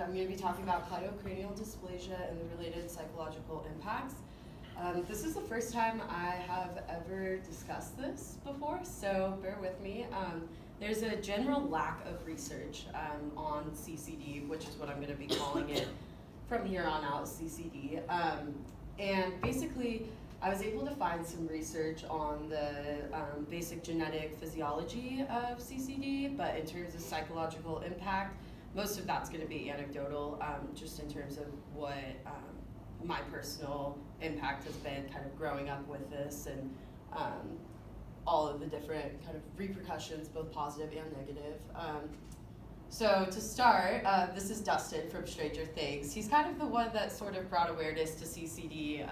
I'm going to be talking about CleidoCranial Dysplasia and the related psychological impacts. This is the first time I have ever discussed this before, so bear with me. There's a general lack of research on CCD, which is what I'm going to be calling it from here on out, CCD. And basically, I was able to find some research on the basic genetic physiology of CCD, but in terms of psychological impact, most of that's going to be anecdotal, just in terms of what my personal impact has been kind of growing up with this and all of the different kind of repercussions, both positive and negative. So to start, this is Dustin from Stranger Things. He's kind of the one that sort of brought awareness to CCD.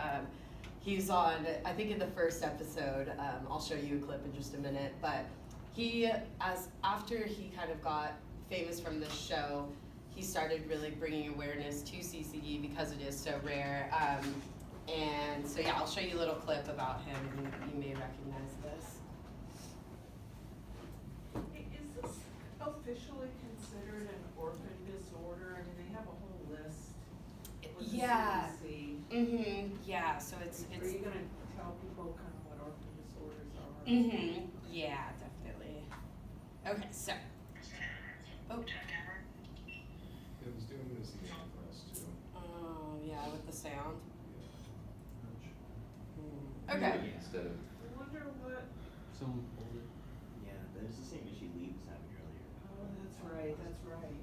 He's on, I think in the first episode, I'll show you a clip in just a minute, but after he kind of got famous from this show, he started really bringing awareness to CCD because it is so rare. And so yeah, I'll show you a little clip about him, and you may recognize this. Is this officially considered an orphan disorder? I mean, they have a whole list with the Yeah. CDC. Yeah, so it's Are you gonna tell people kind of what orphan disorders are? Yeah, definitely. Okay, so. Oh. It was doing this again for us too. Oh, yeah, with the sound. Yeah. Okay. Instead of I wonder what, some older. Yeah, that was the same issue Lee was having earlier. oh, that's right, that's right.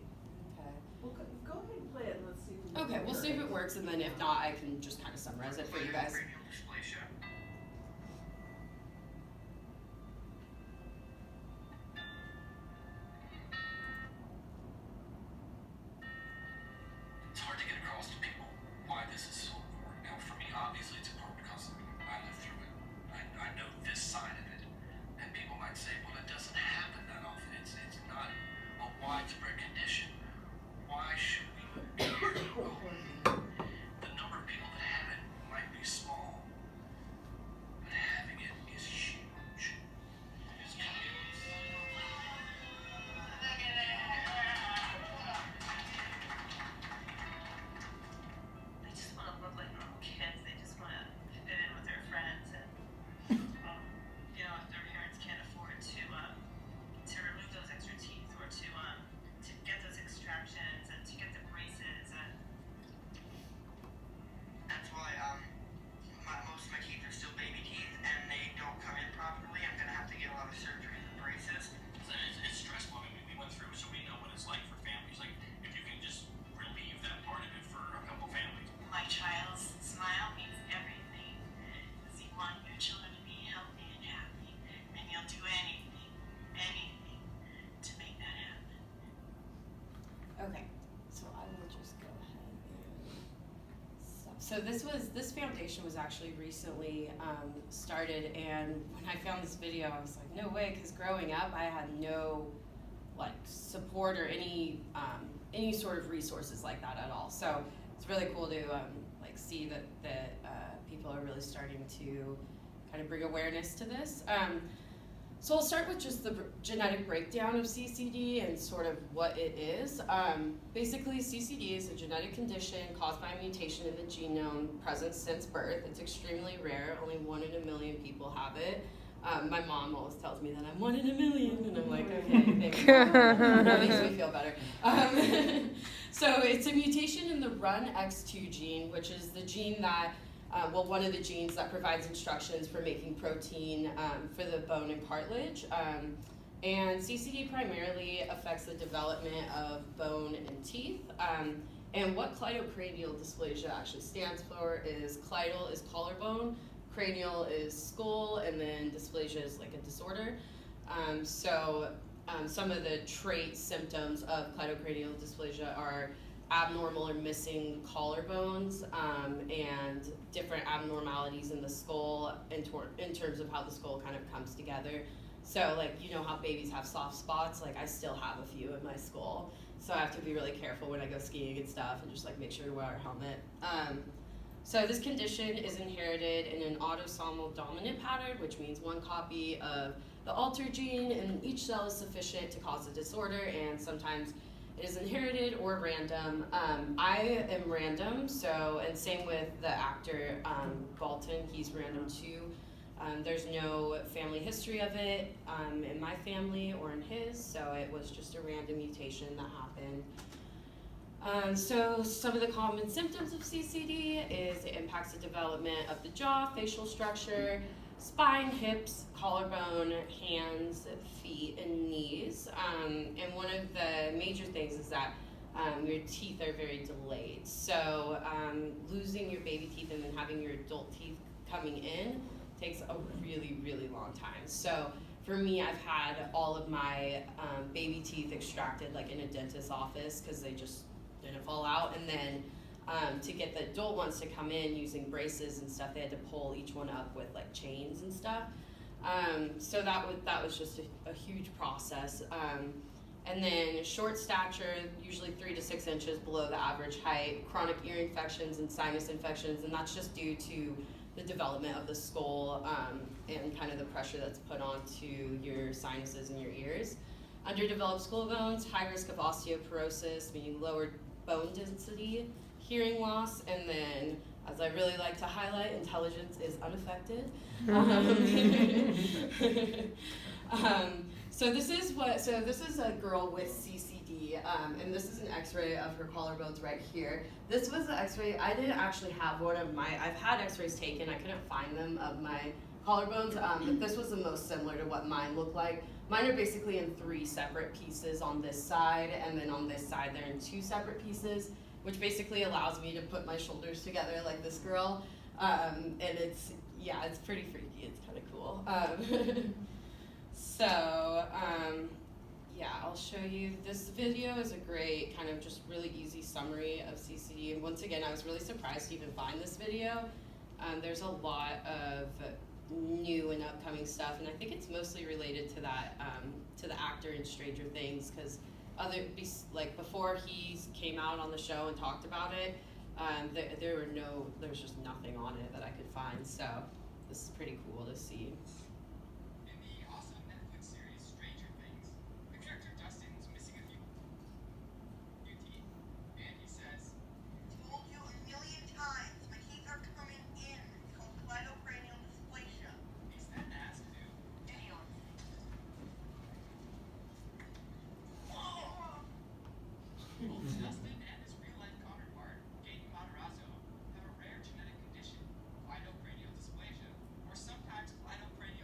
Okay. Well, go ahead and play it and let's see if we can Okay, we'll see if hear it works, and then if not, I can just kind of summarize it for you guys. CleidoCranial Dysplasia. It's hard to get across to people why this is so important. Now, for me, obviously, it's important because I lived through it. I know this side of it. And people might say, well, it doesn't happen that often. It's not a widespread condition. Why should we care? Well, the number of people that have it might be small, but having it is huge. They just want to look like normal kids. They just want to fit in with their friends, and if their parents can't afford to remove those extra teeth or to get those extractions and to get the braces, and That's why most of my teeth are still baby teeth and they don't come in properly. I'm gonna have to get a lot of surgery and braces. It's stressful. I mean, we went through, so we know what it's like for families. Like, if you can just relieve that part of it for a couple families. my child's smile means everything. Because you want your children to be healthy and happy, and you'll do anything to make that happen. Okay, so I will just go ahead and stop. So this foundation was actually recently started, and when I found this video, I was like, no way, because growing up, I had no support or any sort of resources like that at all. So it's really cool to see that people are really starting to kind of bring awareness to this. So I'll start with just the genetic breakdown of CCD and sort of what it is. Basically, CCD is a genetic condition caused by a mutation in the genome present since birth. It's extremely rare. Only 1 in a million people have it. My mom always tells me that I'm 1 in a million, and I'm like, okay, thank you. That makes me feel better. So it's a mutation in the RUNX2 gene, which is the gene that one of the genes that provides instructions for making protein for the bone and cartilage. And CCD primarily affects the development of bone and teeth. And what CleidoCranial Dysplasia actually stands for is cleidal is collarbone, cranial is skull, and then dysplasia is like a disorder. Some of the trait symptoms of CleidoCranial Dysplasia are abnormal or missing collarbones, and different abnormalities in the skull in terms of how the skull kind of comes together. So how babies have soft spots, I still have a few in my skull. So I have to be really careful when I go skiing and stuff, and just make sure to wear a helmet. So this condition is inherited in an autosomal dominant pattern, which means one copy of the altered gene in each cell is sufficient to cause a disorder, and sometimes It is inherited or random. I am random, so, and same with the actor Galton, he's random too. There's no family history of it in my family or in his, so it was just a random mutation that happened. So some of the common symptoms of CCD is it impacts the development of the jaw, facial structure, spine, hips, collarbone, hands, feet, and knees. And one of the major things is that your teeth are very delayed. So losing your baby teeth and then having your adult teeth coming in takes a really, really long time. So for me, I've had all of my baby teeth extracted like in a dentist's office because they just didn't fall out. And then to get the adult ones to come in using braces and stuff, they had to pull each one up with like chains and stuff. So that was just a huge process. And then short stature, usually 3 to 6 inches below the average height, chronic ear infections and sinus infections, and that's just due to the development of the skull and kind of the pressure that's put onto your sinuses and your ears. Underdeveloped skull bones, high risk of osteoporosis, meaning lower bone density, hearing loss, and then, as I really like to highlight, intelligence is unaffected. So this is a girl with CCD, and this is an x-ray of her collarbones right here. This was the x-ray, I didn't actually have one of my, I've had x-rays taken, I couldn't find them of my collarbones, but this was the most similar to what mine looked like. Mine are basically in 3 separate pieces on this side, and then on this side they're in 2 separate pieces, which basically allows me to put my shoulders together like this girl, and it's pretty freaky, it's kind of cool. So, yeah, I'll show you. This video is a great kind of just really easy summary of CCD. And once again, I was really surprised to even find this video. There's a lot of new and upcoming stuff, and I think it's mostly related to that, to the actor in Stranger Things, because before he came out on the show and talked about it, there's just nothing on it that I could find. So this is pretty cool to see. In the awesome Netflix series Stranger Things, the character Dustin is missing a few teeth, and he says, Told you a million times, my teeth are coming in. It's called CleidoCranial Dysplasia. "Is that an ass, dude?" Damn. Dustin and his real-life counterpart, Gaten Matarazzo, have a rare genetic condition, CleidoCranial Dysplasia, or sometimes cleidoCranial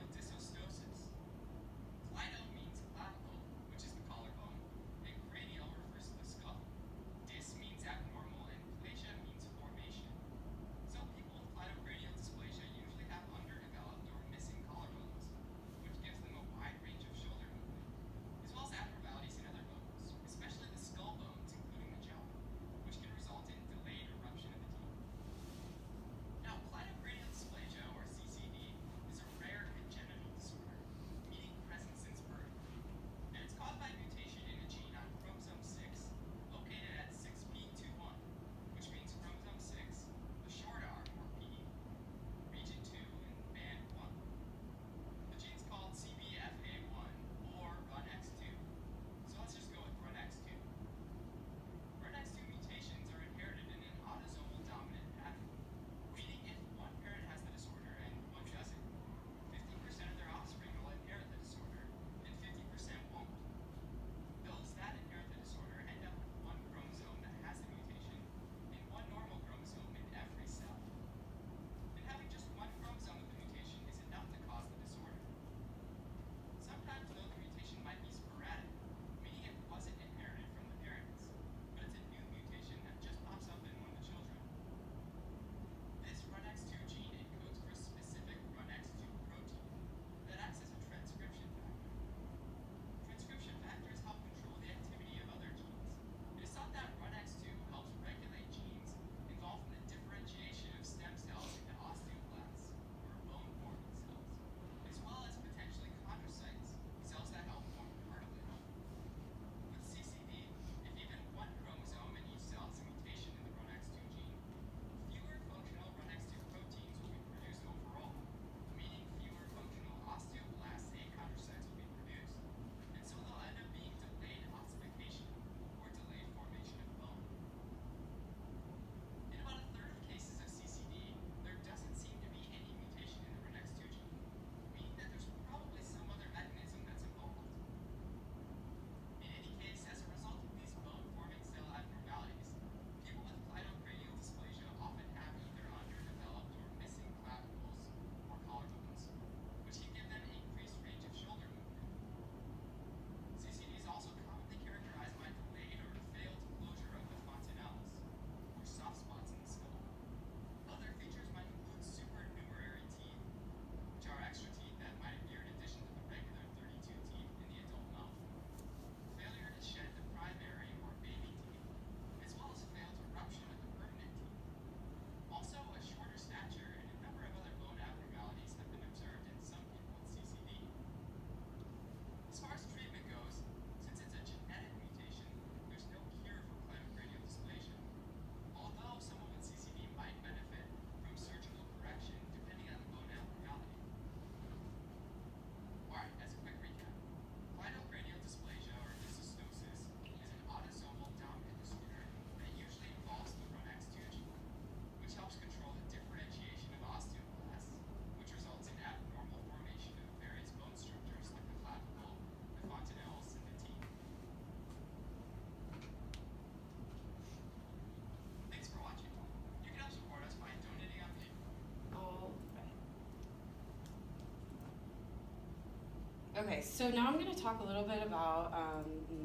Okay, so now I'm going to talk a little bit about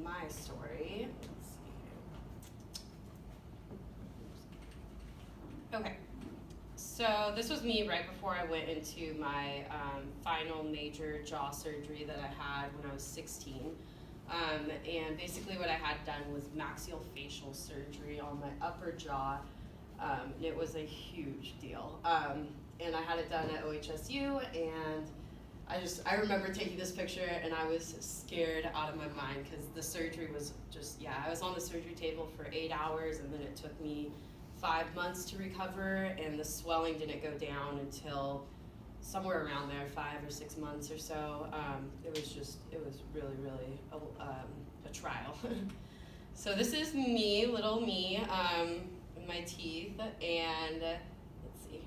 my story. Let's see here. Okay, so this was me right before I went into my final major jaw surgery that I had when I was 16. And basically what I had done was maxillofacial surgery on my upper jaw. And it was a huge deal. And I had it done at OHSU, and I remember taking this picture and I was scared out of my mind because the surgery was just, I was on the surgery table for 8 hours, and then it took me 5 months to recover, and the swelling didn't go down until somewhere around there, 5 or 6 months or so. It was really, really a trial. So this is me, little me, with my teeth, and let's see,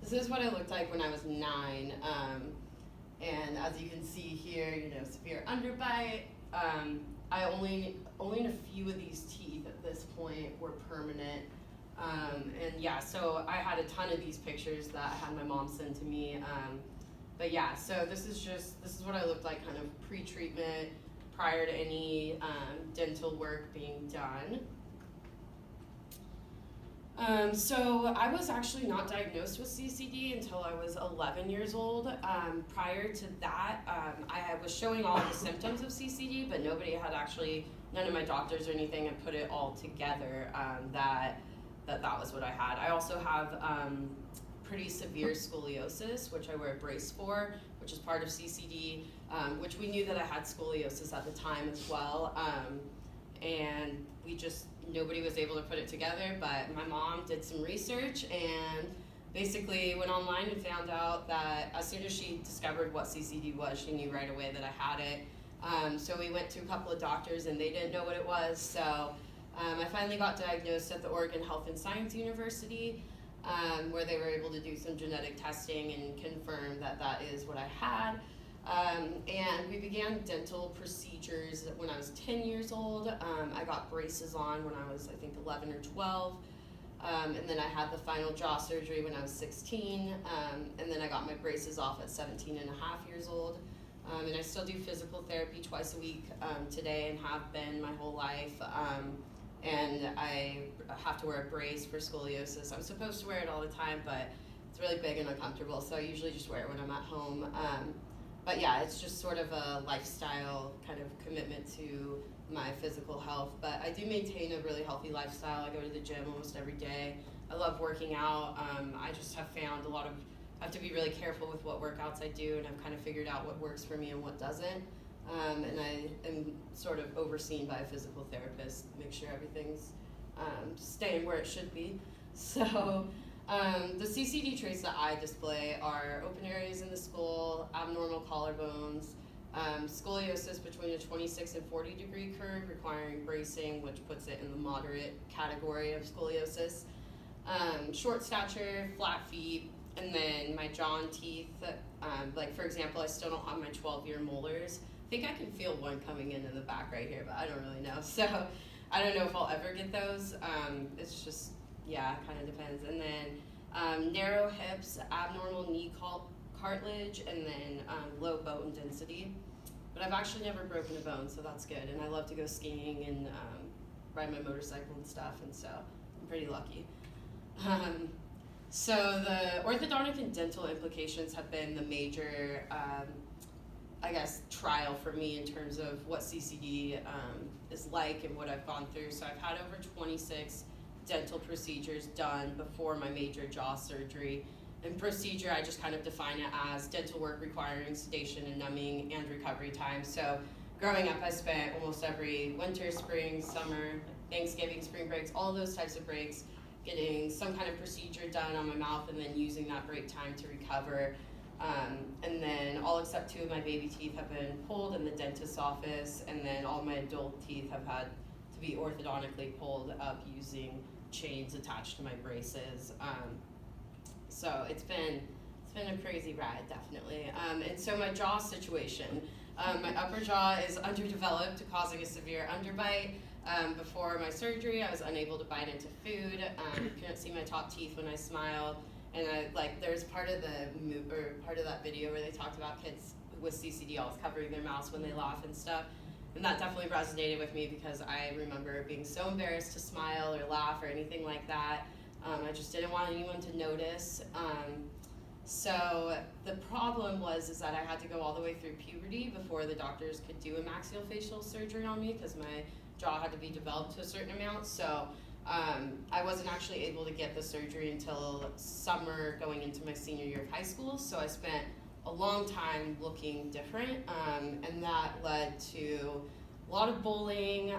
this is what I looked like when I was 9, and as you can see here, severe underbite. Only in a few of these teeth at this point were permanent, so I had a ton of these pictures that I had my mom send to me, so this is what I looked like kind of pre-treatment, prior to any dental work being done. So I was actually not diagnosed with CCD until I was 11 years old. Prior to that, I was showing all the symptoms of CCD, but none of my doctors or anything had put it all together that was what I had. I also have pretty severe scoliosis, which I wear a brace for, which is part of CCD, which we knew that I had scoliosis at the time as well. And nobody was able to put it together, but my mom did some research and basically went online and found out that as soon as she discovered what CCD was, she knew right away that I had it. So we went to a couple of doctors and they didn't know what it was, so I finally got diagnosed at the Oregon Health and Science University, where they were able to do some genetic testing and confirm that that is what I had. And we began dental procedures when I was 10 years old. I got braces on when I was, I think, 11 or 12. And then I had the final jaw surgery when I was 16. And then I got my braces off at 17 and a half years old. And I still do physical therapy twice a week today, and have been my whole life. And I have to wear a brace for scoliosis. I'm supposed to wear it all the time, but it's really big and uncomfortable, so I usually just wear it when I'm at home. But yeah, it's just sort of a lifestyle kind of commitment to my physical health. But I do maintain a really healthy lifestyle. I go to the gym almost every day. I love working out. I just have found I have to be really careful with what workouts I do, and I've kind of figured out what works for me and what doesn't. And I am sort of overseen by a physical therapist, make sure everything's staying where it should be. So the CCD traits that I display are open areas in the skull, abnormal collarbones, scoliosis between a 26 and 40 degree curve requiring bracing, which puts it in the moderate category of scoliosis, short stature, flat feet, and then my jaw and teeth. Like for example, I still don't have my 12-year molars. I think I can feel one coming in the back right here, but I don't really know. So I don't know if I'll ever get those. It's just, kind of depends. And then narrow hips, abnormal knee cartilage, and then low bone density. But I've actually never broken a bone, so that's good. And I love to go skiing and ride my motorcycle and stuff, and so I'm pretty lucky. So the orthodontic and dental implications have been the major trial for me in terms of what CCD is like and what I've gone through. So I've had over 26 dental procedures done before my major jaw surgery. And procedure, I just kind of define it as dental work requiring sedation and numbing and recovery time. So growing up, I spent almost every winter, spring, summer, Thanksgiving, spring breaks, all those types of breaks, getting some kind of procedure done on my mouth and then using that break time to recover. And then all except 2 of my baby teeth have been pulled in the dentist's office, and then all my adult teeth have had to be orthodontically pulled up using chains attached to my braces. So it's been a crazy ride, definitely. And so my jaw situation, my upper jaw is underdeveloped, causing a severe underbite. Before my surgery, I was unable to bite into food. Couldn't see my top teeth when I smiled. And there's part of that video where they talked about kids with CCD always covering their mouths when they laugh and stuff. And that definitely resonated with me because I remember being so embarrassed to smile or laugh or anything like that. I just didn't want anyone to notice. So the problem is that I had to go all the way through puberty before the doctors could do a maxillofacial surgery on me because my jaw had to be developed to a certain amount. So I wasn't actually able to get the surgery until summer going into my senior year of high school. So I spent a long time looking different, and that led to a lot of bullying,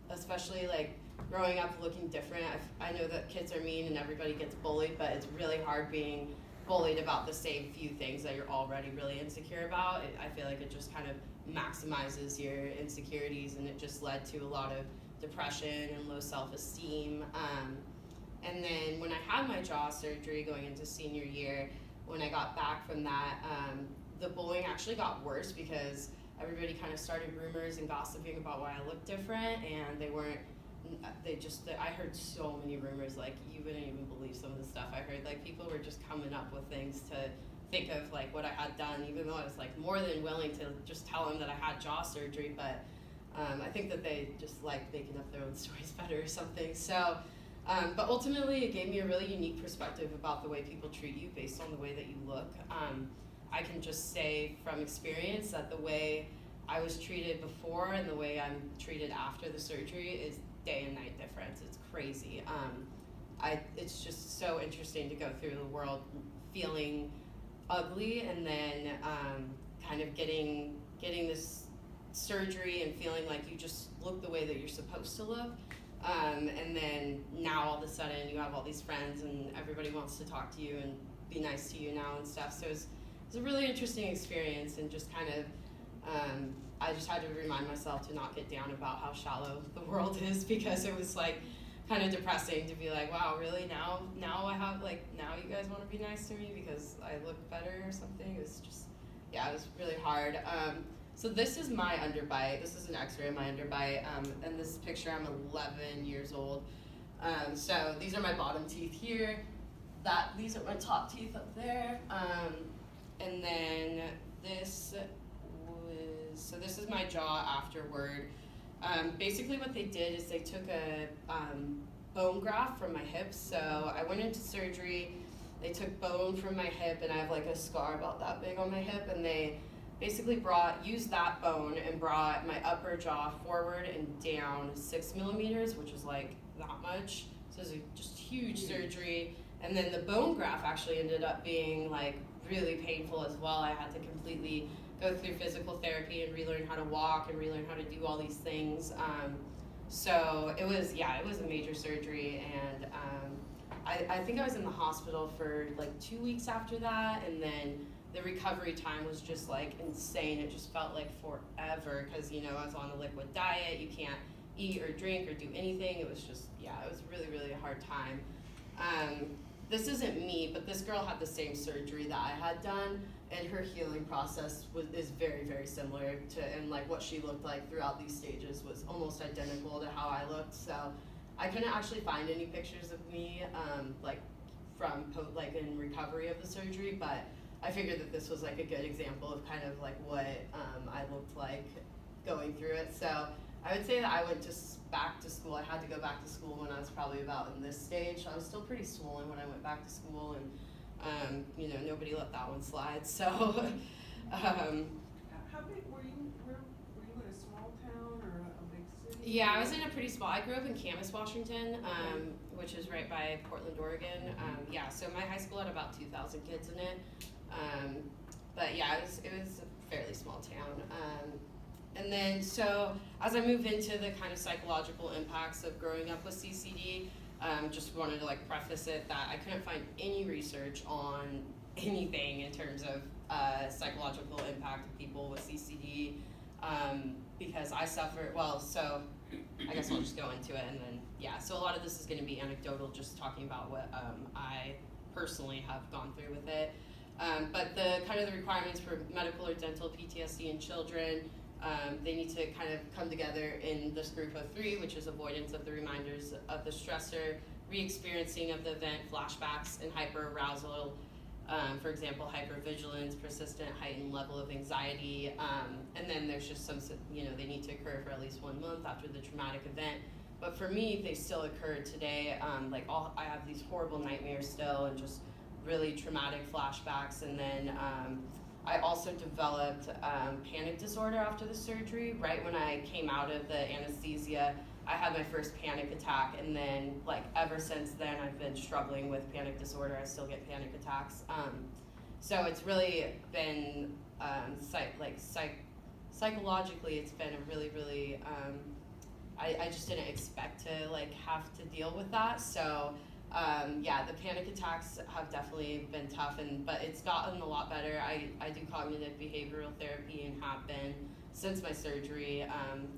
especially like growing up looking different. I know that kids are mean and everybody gets bullied, but it's really hard being bullied about the same few things that you're already really insecure about. I feel like it just kind of maximizes your insecurities, and it just led to a lot of depression and low self-esteem. And then when I had my jaw surgery going into senior year, when I got back from that, the bullying actually got worse because everybody kind of started rumors and gossiping about why I looked different, and I heard so many rumors, like you wouldn't even believe some of the stuff I heard. Like people were just coming up with things to think of like what I had done, even though I was like more than willing to just tell them that I had jaw surgery, but I think that they just like making up their own stories better or something. So, but ultimately it gave me a really unique perspective about the way people treat you based on the way that you look. I can just say from experience that the way I was treated before and the way I'm treated after the surgery is day and night difference. It's crazy. It's just so interesting to go through the world feeling ugly and then kind of getting this surgery and feeling like you just look the way that you're supposed to look. And then now all of a sudden you have all these friends and everybody wants to talk to you and be nice to you now and stuff. So it's a really interesting experience, and just kind of I just had to remind myself to not get down about how shallow the world is, because it was like kind of depressing to be like, wow, really now I have like, now you guys want to be nice to me because I look better or something. It was just, yeah, it was really hard. So this is my underbite. This is an x-ray of my underbite. And this picture, I'm 11 years old. So these are my bottom teeth here. These are my top teeth up there. And then this is my jaw afterward. Basically what they did is they took a bone graft from my hips. So I went into surgery, they took bone from my hip, and I have like a scar about that big on my hip, and they basically used that bone and brought my upper jaw forward and down 6 millimeters, which is like that much. So it was a just huge surgery. And then the bone graft actually ended up being like really painful as well. I had to completely go through physical therapy and relearn how to walk and relearn how to do all these things. So it was a major surgery, and I think I was in the hospital for like 2 weeks after that, and then the recovery time was just like insane. It just felt like forever because, you know, I was on a liquid diet. You can't eat or drink or do anything. It was just, it was really, really a hard time. This isn't me, but this girl had the same surgery that I had done, and her healing process is very, very similar to, and like what she looked like throughout these stages was almost identical to how I looked. So I couldn't actually find any pictures of me in recovery of the surgery, but I figured that this was like a good example of kind of like what I looked like going through it. So I would say that I went back to school. I had to go back to school when I was probably about in this stage. I was still pretty swollen when I went back to school, and nobody let that one slide. So How big were you? Were you in a small town or a big city? yeah, I was in a pretty small. I grew up in Camas, Washington, which is right by Portland, Oregon. So my high school had about 2,000 kids in it. But yeah, it was a fairly small town. And then, so as I move into the kind of psychological impacts of growing up with CCD, just wanted to like preface it that I couldn't find any research on anything in terms of psychological impact of people with CCD, because I suffer, so I guess I'll just go into it, and then, so a lot of this is going to be anecdotal, just talking about what I personally have gone through with it. But the kind of the requirements for medical or dental PTSD in children, they need to kind of come together in this group of 3, which is avoidance of the reminders of the stressor, re-experiencing of the event, flashbacks, and hyperarousal. For example, hypervigilance, persistent heightened level of anxiety, and then there's just some, they need to occur for at least 1 month after the traumatic event. But for me, they still occur today. I have these horrible nightmares still, and just really traumatic flashbacks. And then I also developed panic disorder after the surgery. Right when I came out of the anesthesia, I had my first panic attack, and then ever since then I've been struggling with panic disorder. I still get panic attacks. So it's really been psychologically, it's been a really, really I just didn't expect to have to deal with that. So the panic attacks have definitely been tough, but it's gotten a lot better. I do cognitive behavioral therapy and have been since my surgery,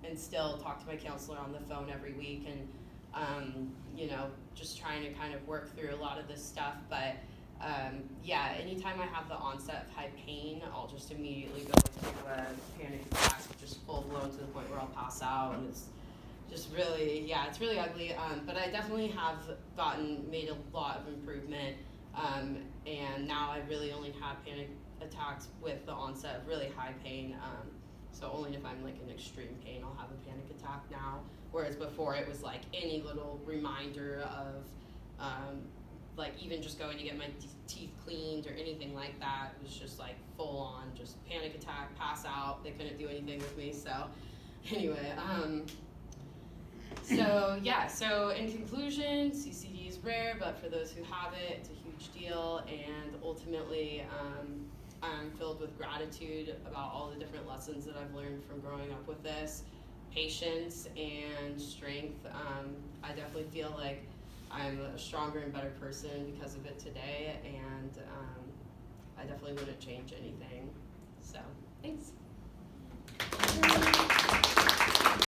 and still talk to my counselor on the phone every week, and just trying to kind of work through a lot of this stuff. But anytime I have the onset of high pain, I'll just immediately go into a panic attack, just full blown to the point where I'll pass out, and it's just really, it's really ugly. But I definitely have made a lot of improvement, and now I really only have panic attacks with the onset of really high pain. So only if I'm in extreme pain, I'll have a panic attack now. Whereas before it was any little reminder of, even just going to get my teeth cleaned or anything like that, it was just full on, just panic attack, pass out. They couldn't do anything with me. So anyway, so in conclusion, CCD is rare, but for those who have it, it's a huge deal. And ultimately, I'm filled with gratitude about all the different lessons that I've learned from growing up with this, patience and strength. I definitely feel like I'm a stronger and better person because of it today, and I definitely wouldn't change anything. So, thanks.